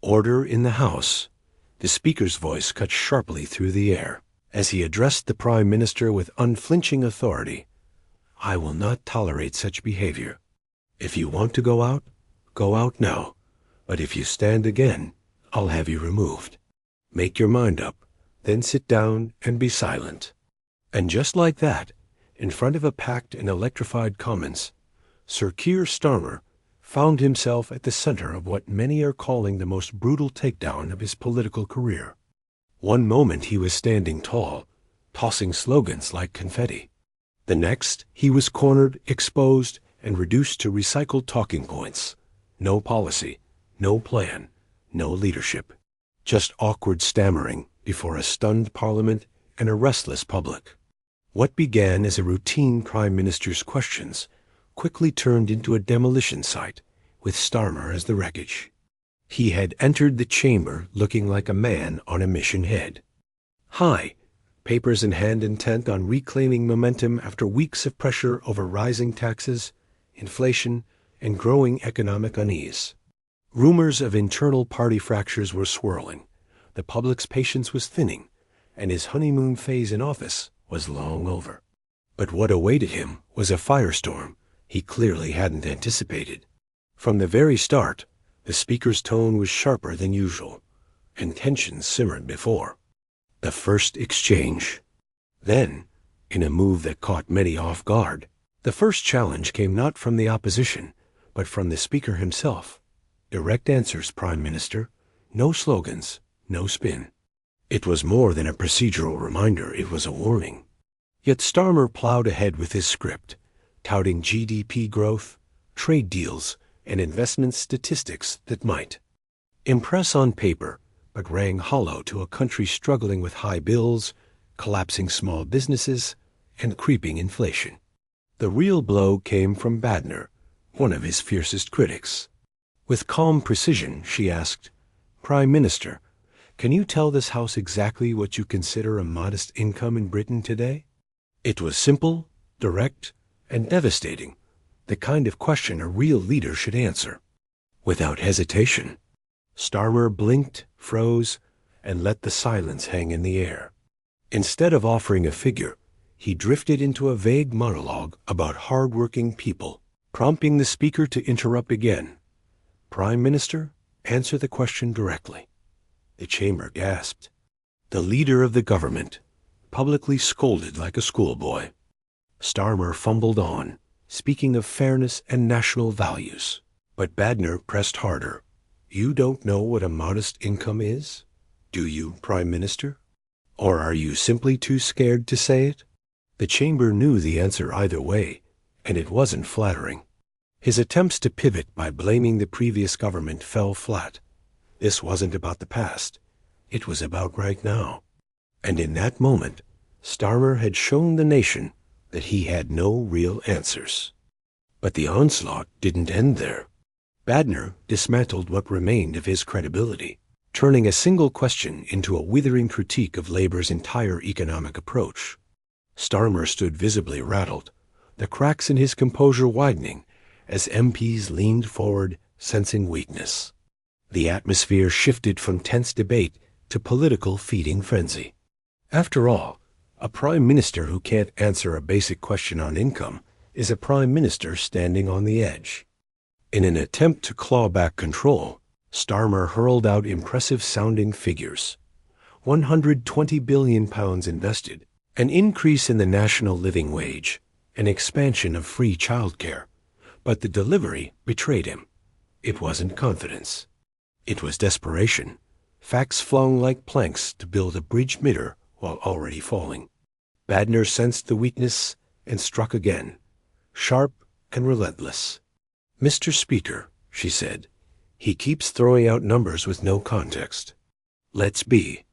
Order in the House. The Speaker's voice cut sharply through the air as he addressed the Prime Minister with unflinching authority. I will not tolerate such behavior. If you want to go out now. But if you stand again, I'll have you removed. Make your mind up, then sit down and be silent. And just like that, in front of a packed and electrified Commons, Sir Keir Starmer found himself at the center of what many are calling the most brutal takedown of his political career. One moment he was standing tall, tossing slogans like confetti. The next, he was cornered, exposed, and reduced to recycled talking points. No policy, no plan, no leadership. Just awkward stammering before a stunned Parliament and a restless public. What began as a routine Prime Minister's questions quickly turned into a demolition site, with Starmer as the wreckage. He had entered the chamber looking like a man on a mission head. High, papers in hand intent on reclaiming momentum after weeks of pressure over rising taxes, inflation, and growing economic unease. Rumors of internal party fractures were swirling, the public's patience was thinning, and his honeymoon phase in office was long over. But what awaited him was a firestorm he clearly hadn't anticipated. From the very start, the Speaker's tone was sharper than usual, and tensions simmered before. The first exchange. Then, in a move that caught many off guard, the first challenge came not from the opposition, but from the Speaker himself. Direct answers, Prime Minister. No slogans, no spin. It was more than a procedural reminder, it was a warning. Yet Starmer plowed ahead with his script, touting GDP growth, trade deals, and investment statistics that might impress on paper, but rang hollow to a country struggling with high bills, collapsing small businesses, and creeping inflation. The real blow came from Badner, one of his fiercest critics. With calm precision, she asked, Prime Minister, can you tell this House exactly what you consider a modest income in Britain today? It was simple, direct, and devastating, the kind of question a real leader should answer. Without hesitation, Starmer blinked, froze, and let the silence hang in the air. Instead of offering a figure, he drifted into a vague monologue about hard-working people, prompting the Speaker to interrupt again. Prime Minister, answer the question directly. The chamber gasped. The leader of the government, publicly scolded like a schoolboy. Starmer fumbled on, speaking of fairness and national values. But Badner pressed harder. You don't know what a modest income is? Do you, Prime Minister? Or are you simply too scared to say it? The chamber knew the answer either way, and it wasn't flattering. His attempts to pivot by blaming the previous government fell flat. This wasn't about the past. It was about right now. And in that moment, Starmer had shown the nation that he had no real answers. But the onslaught didn't end there. Badner dismantled what remained of his credibility, turning a single question into a withering critique of Labour's entire economic approach. Starmer stood visibly rattled, the cracks in his composure widening as MPs leaned forward, sensing weakness. The atmosphere shifted from tense debate to political feeding frenzy. After all, a Prime Minister who can't answer a basic question on income is a Prime Minister standing on the edge. In an attempt to claw back control, Starmer hurled out impressive-sounding figures. £120 billion invested, an increase in the national living wage, an expansion of free childcare. But the delivery betrayed him. It wasn't confidence. It was desperation, facts flung like planks to build a bridge midder while already falling. Badner sensed the weakness and struck again, sharp and relentless. Mr. Speaker, she said, he keeps throwing out numbers with no context. Let's be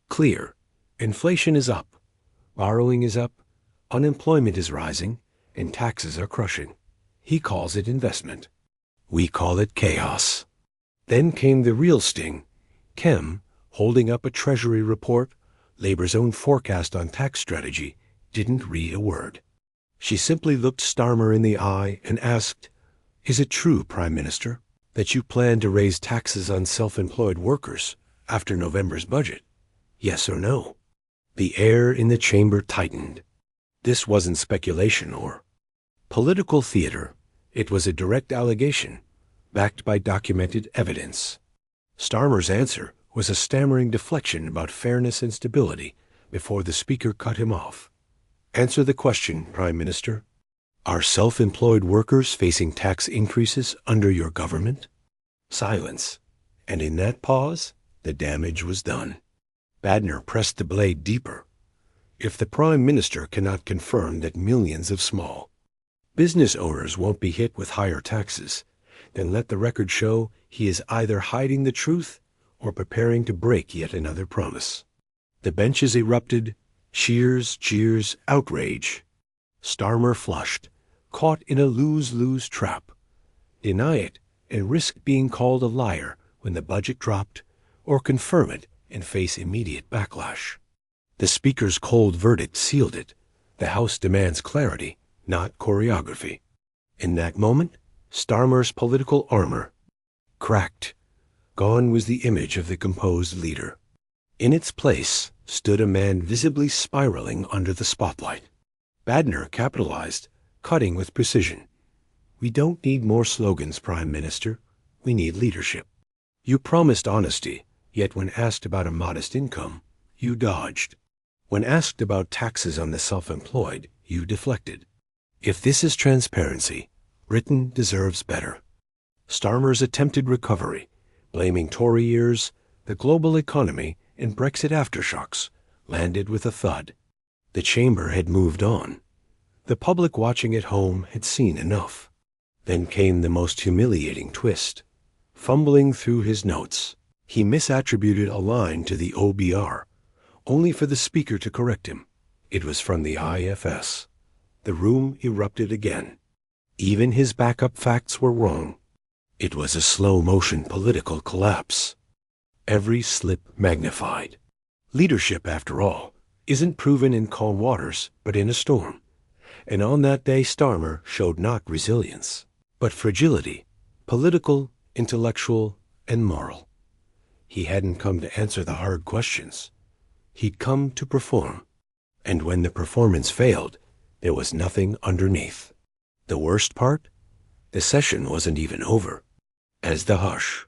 clear. Inflation is up, borrowing is up, unemployment is rising, and taxes are crushing. He calls it investment. We call it chaos. Then came the real sting. Kem, holding up a Treasury report, Labour's own forecast on tax strategy, didn't read a word. She simply looked Starmer in the eye and asked, Is it true, Prime Minister? That you plan to raise taxes on self-employed workers after November's budget? Yes or no? The air in the chamber tightened. This wasn't speculation or political theater. It was a direct allegation, backed by documented evidence. Starmer's answer was a stammering deflection about fairness and stability before the Speaker cut him off. Answer the question, Prime Minister. Are self-employed workers facing tax increases under your government? Silence. And in that pause, the damage was done. Badner pressed the blade deeper. If the Prime Minister cannot confirm that millions of small business owners won't be hit with higher taxes, then let the record show he is either hiding the truth or preparing to break yet another promise. The benches erupted, cheers, outrage. Starmer flushed, caught in a lose-lose trap. Deny it and risk being called a liar when the budget dropped, or confirm it and face immediate backlash. The Speaker's cold verdict sealed it. The House demands clarity, not choreography. In that moment, Starmer's political armor cracked. Gone was the image of the composed leader. In its place stood a man visibly spiraling under the spotlight. Badner capitalized, cutting with precision. We don't need more slogans, Prime Minister. We need leadership. You promised honesty, yet when asked about a modest income, you dodged. When asked about taxes on the self-employed, you deflected. If this is transparency, Britain deserves better. Starmer's attempted recovery, blaming Tory years, the global economy, and Brexit aftershocks, landed with a thud. The chamber had moved on. The public watching at home had seen enough. Then came the most humiliating twist. Fumbling through his notes, he misattributed a line to the OBR, only for the Speaker to correct him. It was from the IFS. The room erupted again. Even his backup facts were wrong. It was a slow-motion political collapse. Every slip magnified. Leadership, after all, isn't proven in calm waters, but in a storm. And on that day Starmer showed not resilience, but fragility, political, intellectual, and moral. He hadn't come to answer the hard questions. He'd come to perform. And when the performance failed, there was nothing underneath. The worst part? The session wasn't even over. As the hush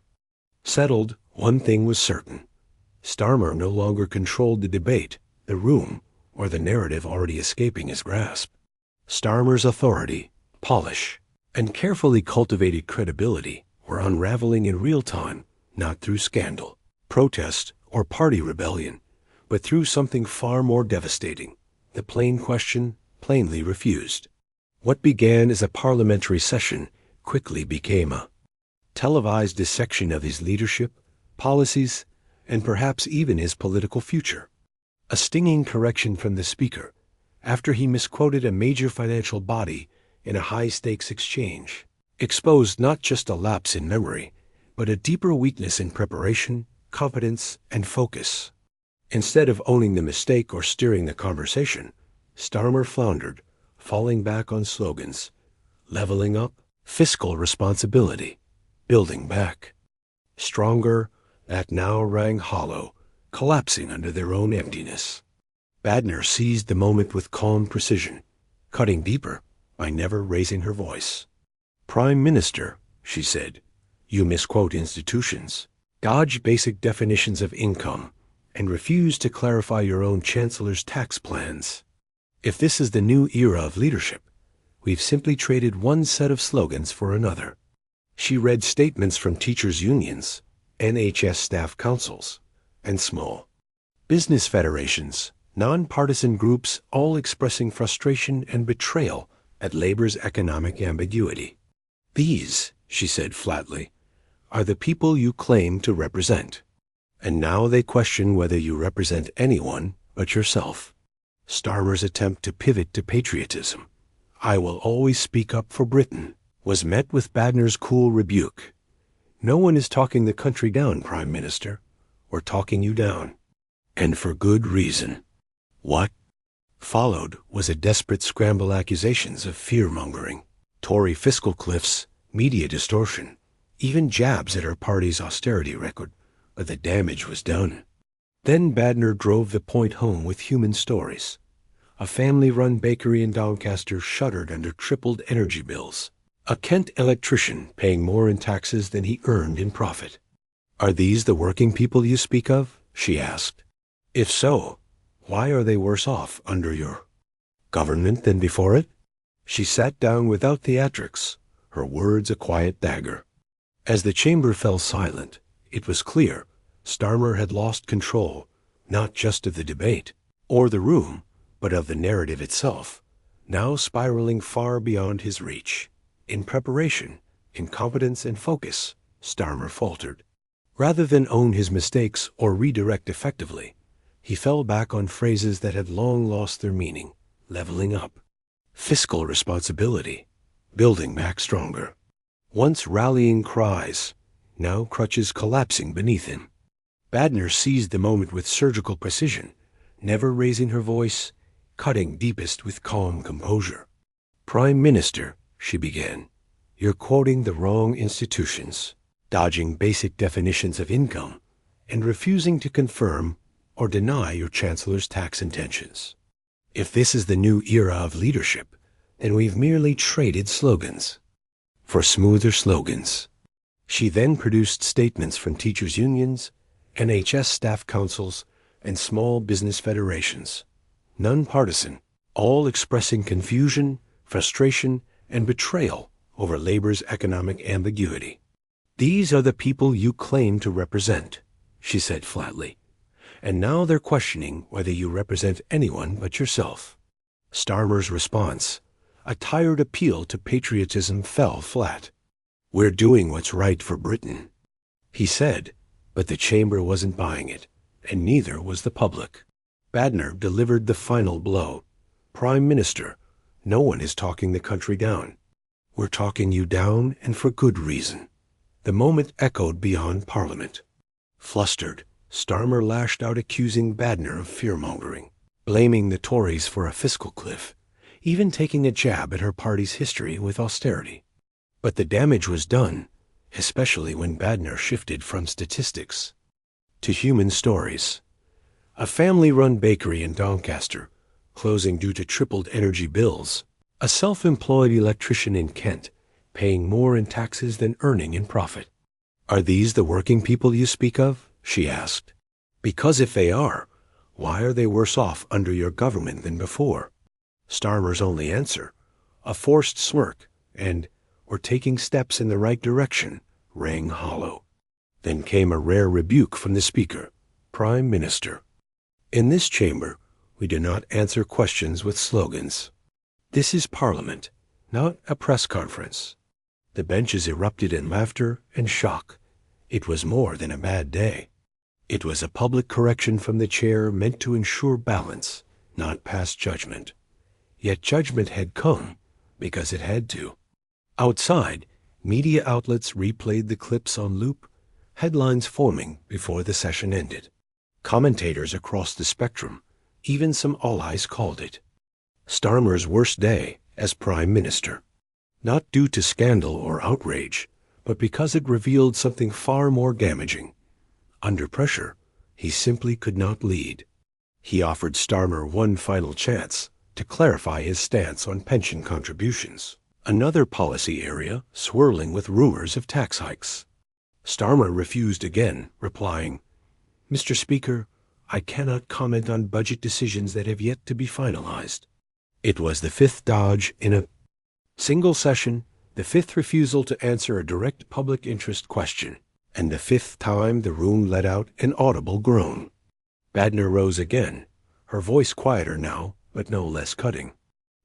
settled, one thing was certain. Starmer no longer controlled the debate, the room, or the narrative already escaping his grasp. Starmer's authority, polish, and carefully cultivated credibility were unraveling in real time, not through scandal, protest, or party rebellion, but through something far more devastating, the plain question plainly refused. What began as a parliamentary session quickly became a televised dissection of his leadership, policies, and perhaps even his political future. A stinging correction from the Speaker after he misquoted a major financial body in a high-stakes exchange exposed not just a lapse in memory, but a deeper weakness in preparation, competence, and focus. Instead of owning the mistake or steering the conversation, Starmer floundered, falling back on slogans, leveling up, fiscal responsibility, building back. Stronger, that now rang hollow, collapsing under their own emptiness. Badner seized the moment with calm precision, cutting deeper by never raising her voice. Prime Minister, she said, you misquote institutions, dodge basic definitions of income, and refuse to clarify your own Chancellor's tax plans. If this is the new era of leadership, we've simply traded one set of slogans for another. She read statements from teachers' unions, NHS staff councils, and small business federations, nonpartisan groups, all expressing frustration and betrayal at Labour's economic ambiguity. These, she said flatly, are the people you claim to represent. And now they question whether you represent anyone but yourself. Starmer's attempt to pivot to patriotism, I will always speak up for Britain, was met with Badner's cool rebuke. No one is talking the country down, Prime Minister. We're talking you down. And for good reason. What followed was a desperate scramble accusations of fear-mongering, Tory fiscal cliffs, media distortion, even jabs at her party's austerity record, but the damage was done. Then Badner drove the point home with human stories. A family-run bakery in Doncaster shuddered under tripled energy bills. A Kent electrician paying more in taxes than he earned in profit. "Are these the working people you speak of?" she asked. "If so, why are they worse off under your government than before it?" She sat down without theatrics, her words a quiet dagger. As the chamber fell silent, it was clear Starmer had lost control, not just of the debate or the room, but of the narrative itself, now spiraling far beyond his reach. In preparation, in competence and focus, Starmer faltered. Rather than own his mistakes or redirect effectively, he fell back on phrases that had long lost their meaning: leveling up, fiscal responsibility, building back stronger. Once rallying cries, now crutches collapsing beneath him. Badner seized the moment with surgical precision, never raising her voice, cutting deepest with calm composure. "Prime Minister," she began, "you're quoting the wrong institutions, dodging basic definitions of income, and refusing to confirm or deny your Chancellor's tax intentions. If this is the new era of leadership, then we've merely traded slogans for smoother slogans." She then produced statements from teachers' unions, NHS staff councils, and small business federations, none partisan, all expressing confusion, frustration, and betrayal over labor's economic ambiguity. "These are the people you claim to represent," she said flatly, "and now they're questioning whether you represent anyone but yourself." Starmer's response, a tired appeal to patriotism, fell flat. "We're doing what's right for Britain," he said, but the chamber wasn't buying it, and neither was the public. Badner delivered the final blow. "Prime Minister, no one is talking the country down. We're talking you down, and for good reason." The moment echoed beyond Parliament. Flustered, Starmer lashed out, accusing Badner of fear-mongering, blaming the Tories for a fiscal cliff, even taking a jab at her party's history with austerity. But the damage was done, especially when Badner shifted from statistics to human stories. A family-run bakery in Doncaster, closing due to tripled energy bills. A self-employed electrician in Kent, paying more in taxes than earning in profit. "Are these the working people you speak of?" she asked. "Because if they are, why are they worse off under your government than before?" Starmer's only answer, a forced smirk, and "we're taking steps in the right direction," rang hollow. Then came a rare rebuke from the speaker. "Prime Minister, in this chamber, we do not answer questions with slogans. This is Parliament, not a press conference." The benches erupted in laughter and shock. It was more than a bad day. It was a public correction from the chair meant to ensure balance, not pass judgment. Yet judgment had come because it had to. Outside, media outlets replayed the clips on loop, headlines forming before the session ended. Commentators across the spectrum, even some allies, called it Starmer's worst day as Prime Minister, not due to scandal or outrage, but because it revealed something far more damaging. Under pressure, he simply could not lead. He offered Starmer one final chance to clarify his stance on pension contributions, another policy area swirling with rumors of tax hikes. Starmer refused again, replying, "Mr. Speaker, I cannot comment on budget decisions that have yet to be finalized." It was the fifth dodge in a single session, the fifth refusal to answer a direct public interest question, and the fifth time the room let out an audible groan. Badner rose again, her voice quieter now, but no less cutting.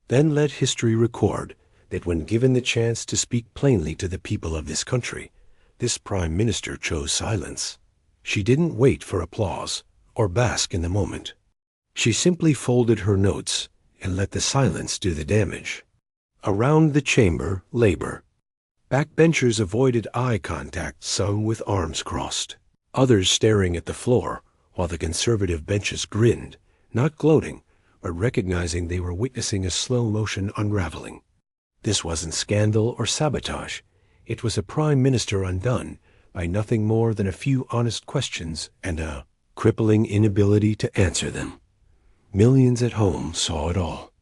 Then let history record that when given the chance to speak plainly to the people of this country, this Prime Minister chose silence. She didn't wait for applause or bask in the moment. She simply folded her notes and let the silence do the damage. Around the chamber, labor. Backbenchers avoided eye contact, some with arms crossed, others staring at the floor, while the conservative benches grinned, not gloating, but recognizing they were witnessing a slow-motion unraveling. This wasn't scandal or sabotage. It was a prime minister undone by nothing more than a few honest questions and a crippling inability to answer them. Millions at home saw it all.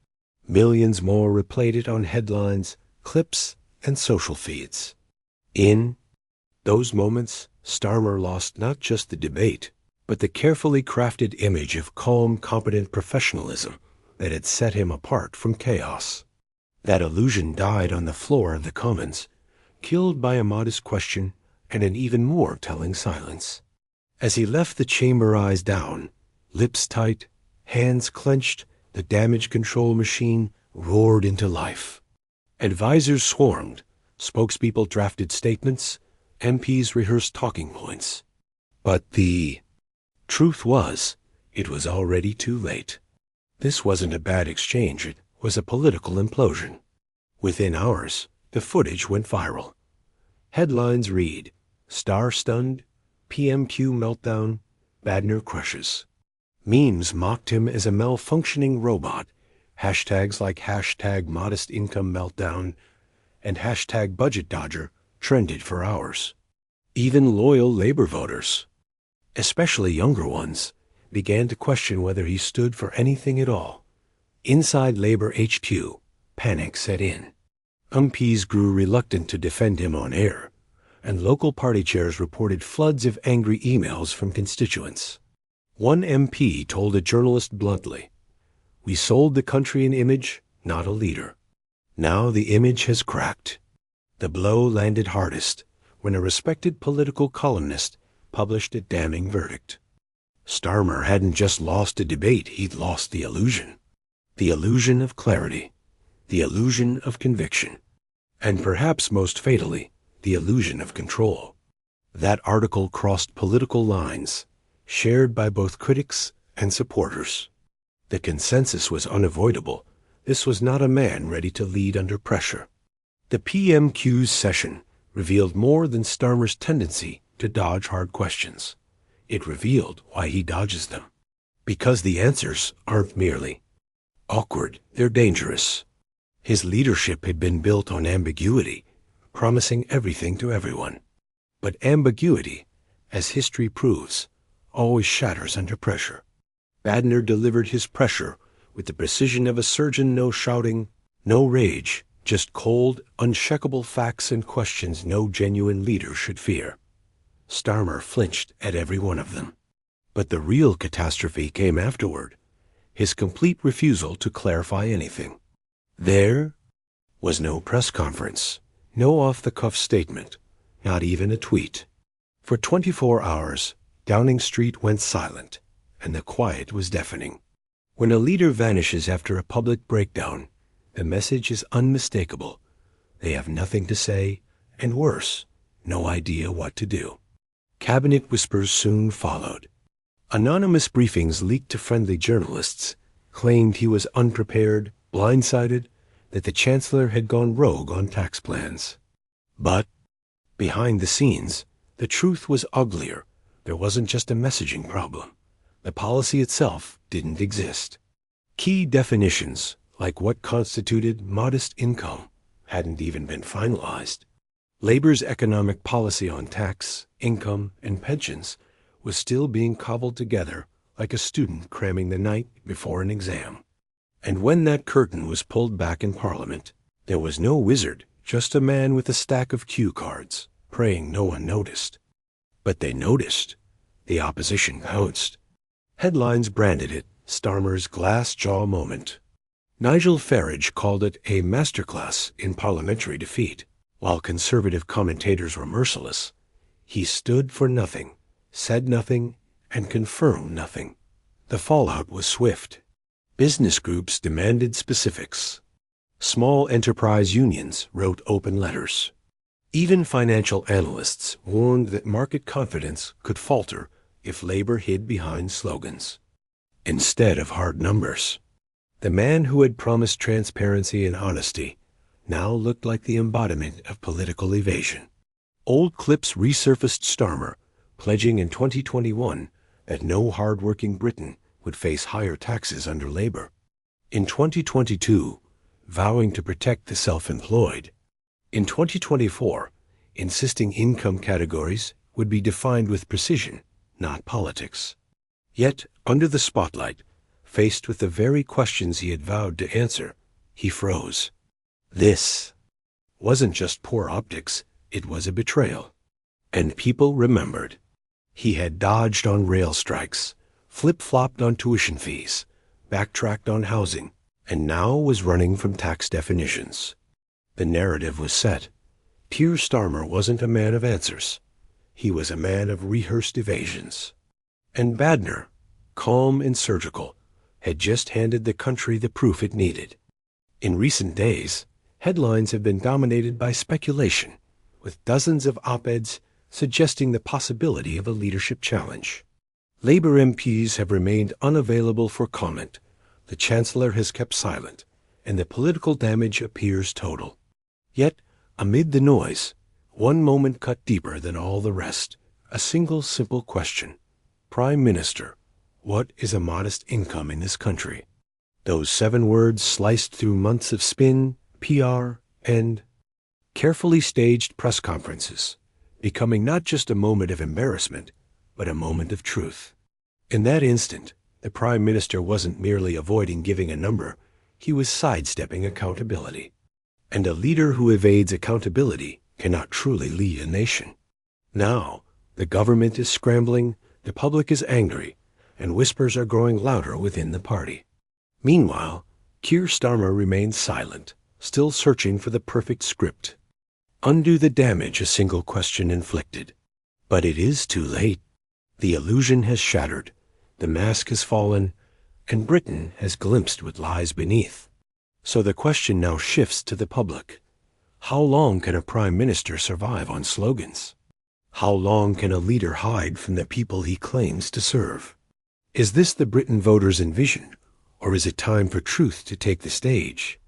Millions more replayed it on headlines, clips, and social feeds. In those moments, Starmer lost not just the debate, but the carefully crafted image of calm, competent professionalism that had set him apart from chaos. That illusion died on the floor of the Commons, killed by a modest question and an even more telling silence. As he left the chamber, eyes down, lips tight, hands clenched, the damage control machine roared into life. Advisers swarmed, spokespeople drafted statements, MPs rehearsed talking points. But the truth was, it was already too late. This wasn't a bad exchange, it was a political implosion. Within hours, the footage went viral. Headlines read, "Star-stunned, PMQ meltdown, Badner crushes." Memes mocked him as a malfunctioning robot. Hashtags like #modest income meltdown and #budget dodger trended for hours. Even loyal Labour voters, especially younger ones, began to question whether he stood for anything at all. Inside Labour HQ, panic set in. MPs grew reluctant to defend him on air, and local party chairs reported floods of angry emails from constituents. One MP told a journalist bluntly, "We sold the country an image, not a leader. Now the image has cracked." The blow landed hardest when a respected political columnist published a damning verdict. Starmer hadn't just lost a debate, he'd lost the illusion. The illusion of clarity, the illusion of conviction, and perhaps most fatally, the illusion of control. That article crossed political lines, shared by both critics and supporters. The consensus was unavoidable. This was not a man ready to lead under pressure. The PMQ's session revealed more than Starmer's tendency to dodge hard questions. It revealed why he dodges them. Because the answers aren't merely awkward, they're dangerous. His leadership had been built on ambiguity, promising everything to everyone. But ambiguity, as history proves, always shatters under pressure. Badner delivered his pressure with the precision of a surgeon, no shouting, no rage, just cold, uncheckable facts and questions no genuine leader should fear. Starmer flinched at every one of them. But the real catastrophe came afterward, his complete refusal to clarify anything. There was no press conference, no off-the-cuff statement, not even a tweet. For 24 hours, Downing Street went silent, and the quiet was deafening. When a leader vanishes after a public breakdown, the message is unmistakable. They have nothing to say, and worse, no idea what to do. Cabinet whispers soon followed. Anonymous briefings leaked to friendly journalists claimed he was unprepared, blindsided, that the Chancellor had gone rogue on tax plans. But behind the scenes, the truth was uglier. There wasn't just a messaging problem. The policy itself didn't exist. Key definitions, like what constituted modest income, hadn't even been finalized. Labour's economic policy on tax, income, and pensions was still being cobbled together like a student cramming the night before an exam. And when that curtain was pulled back in Parliament, there was no wizard, just a man with a stack of cue cards, praying no one noticed. But they noticed. The opposition pounced. Headlines branded it Starmer's glass jaw moment. Nigel Farage called it a masterclass in parliamentary defeat. While conservative commentators were merciless, he stood for nothing, said nothing, and confirmed nothing. The fallout was swift. Business groups demanded specifics. Small enterprise unions wrote open letters. Even financial analysts warned that market confidence could falter if Labour hid behind slogans instead of hard numbers. The man who had promised transparency and honesty now looked like the embodiment of political evasion. Old clips resurfaced Starmer, pledging in 2021 that no hard-working Briton would face higher taxes under Labour. In 2022, vowing to protect the self-employed. In 2024, insisting income categories would be defined with precision, not politics. Yet, under the spotlight, faced with the very questions he had vowed to answer, he froze. This wasn't just poor optics, it was a betrayal. And people remembered. He had dodged on rail strikes, flip-flopped on tuition fees, backtracked on housing, and now was running from tax definitions. The narrative was set. Keir Starmer wasn't a man of answers. He was a man of rehearsed evasions. And Badner, calm and surgical, had just handed the country the proof it needed. In recent days, headlines have been dominated by speculation, with dozens of op-eds suggesting the possibility of a leadership challenge. Labour MPs have remained unavailable for comment, the Chancellor has kept silent, and the political damage appears total. Yet, amid the noise, one moment cut deeper than all the rest, a single simple question. Prime Minister, what is a modest income in this country? Those 7 words sliced through months of spin, PR, and carefully staged press conferences, becoming not just a moment of embarrassment, but a moment of truth. In that instant, the Prime Minister wasn't merely avoiding giving a number, he was sidestepping accountability. And a leader who evades accountability cannot truly lead a nation. Now, the government is scrambling, the public is angry, and whispers are growing louder within the party. Meanwhile, Keir Starmer remains silent, still searching for the perfect script. Undo the damage a single question inflicted. But it is too late. The illusion has shattered, the mask has fallen, and Britain has glimpsed what lies beneath. So the question now shifts to the public. How long can a Prime Minister survive on slogans? How long can a leader hide from the people he claims to serve? Is this the Britain voters envisioned, or is it time for truth to take the stage?